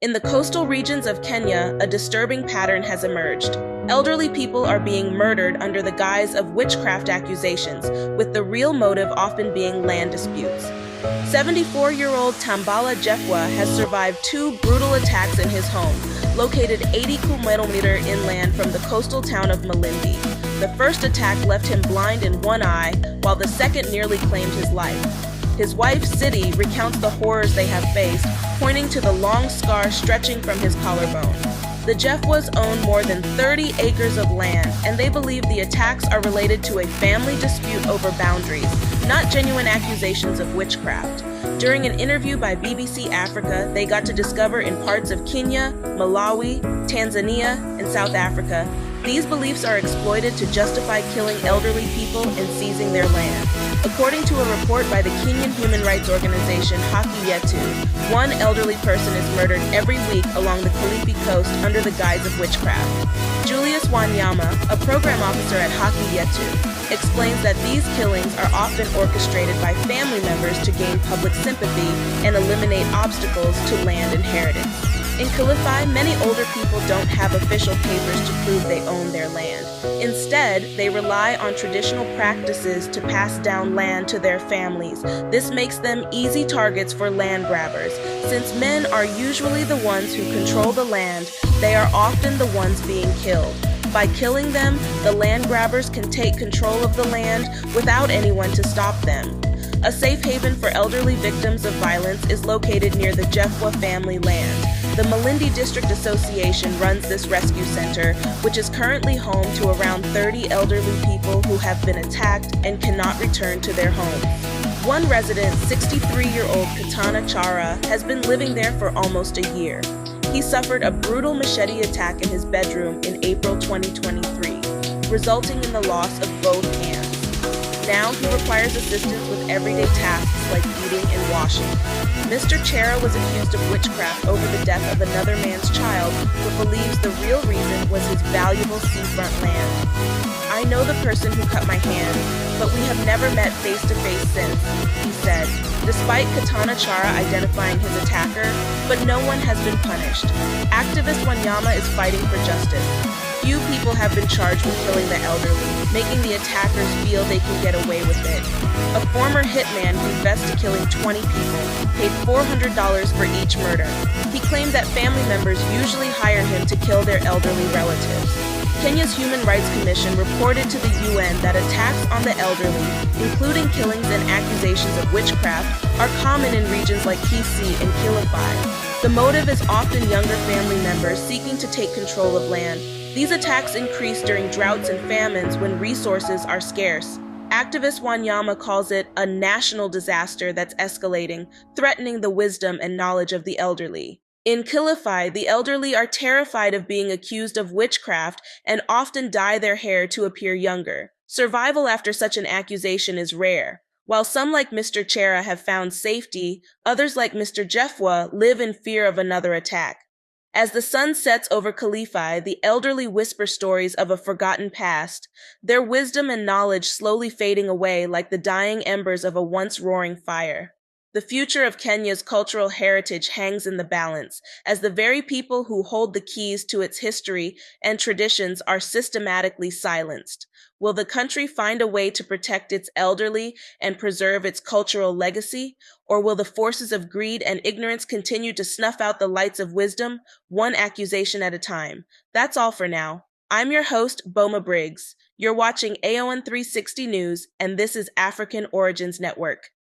In the coastal regions of Kenya, a disturbing pattern has emerged. Elderly people are being murdered under the guise of witchcraft accusations, with the real motive often being land disputes. 74-year-old Tambala Jefwa has survived two brutal attacks in his home, located 80 kilometers inland from the coastal town of Malindi. The first attack left him blind in one eye, while the second nearly claimed his life. His wife, Sidi, recounts the horrors they have faced, pointing to the long scar stretching from his collarbone. The Jefwas own more than 30 acres of land, and they believe the attacks are related to a family dispute over boundaries, not genuine accusations of witchcraft. During an interview by BBC Africa, they got to discover in parts of Kenya, Malawi, Tanzania, and South Africa, these beliefs are exploited to justify killing elderly people and seizing their land. According to a report by the Kenyan human rights organization Haki Yetu, one elderly person is murdered every week along the Kilifi coast under the guise of witchcraft. Julius Wanyama, a program officer at Haki Yetu, explains that these killings are often orchestrated by family members to gain public sympathy and eliminate obstacles to land inheritance. In Kilifi, many older people don't have official papers to prove they own their land. Instead, they rely on traditional practices to pass down land to their families. This makes them easy targets for land grabbers. Since men are usually the ones who control the land, they are often the ones being killed. By killing them, the land grabbers can take control of the land without anyone to stop them. A safe haven for elderly victims of violence is located near the Jefwa family land. The Malindi District Association runs this rescue center, which is currently home to around 30 elderly people who have been attacked and cannot return to their homes. One resident, 63-year-old Katana Chara, has been living there for almost a year. He suffered a brutal machete attack in his bedroom in April 2023, resulting in the loss of both hands. Now he requires assistance with everyday tasks like eating and washing. Mr. Chera was accused of witchcraft over the death of another man's child, but believes the real reason was his valuable seafront land. I know the person who cut my hand, but we have never met face-to-face since, he said, despite Katana Chara identifying his attacker, but no one has been punished. Activist Wanyama is fighting for justice. Few people have been charged with killing the elderly, making the attackers feel they can get away with it. A former hitman confessed to killing 20 people, paid $400 for each murder. He claimed that family members usually hire him to kill their elderly relatives. Kenya's Human Rights Commission reported to the UN that attacks on the elderly, including killings and accusations of witchcraft, are common in regions like Kisii and Kilifi. The motive is often younger family members seeking to take control of land. These attacks increase during droughts and famines when resources are scarce. Activist Wanyama calls it a national disaster that's escalating, threatening the wisdom and knowledge of the elderly. In Kilifi, the elderly are terrified of being accused of witchcraft and often dye their hair to appear younger. Survival after such an accusation is rare. While some like Mr. Chera have found safety, others like Mr. Jefwa live in fear of another attack. As the sun sets over Kilifi, the elderly whisper stories of a forgotten past, their wisdom and knowledge slowly fading away like the dying embers of a once roaring fire. The future of Kenya's cultural heritage hangs in the balance, as the very people who hold the keys to its history and traditions are systematically silenced. Will the country find a way to protect its elderly and preserve its cultural legacy? Or will the forces of greed and ignorance continue to snuff out the lights of wisdom, one accusation at a time? That's all for now. I'm your host, Boma Briggs. You're watching AON 360 News, and this is African Origins Network.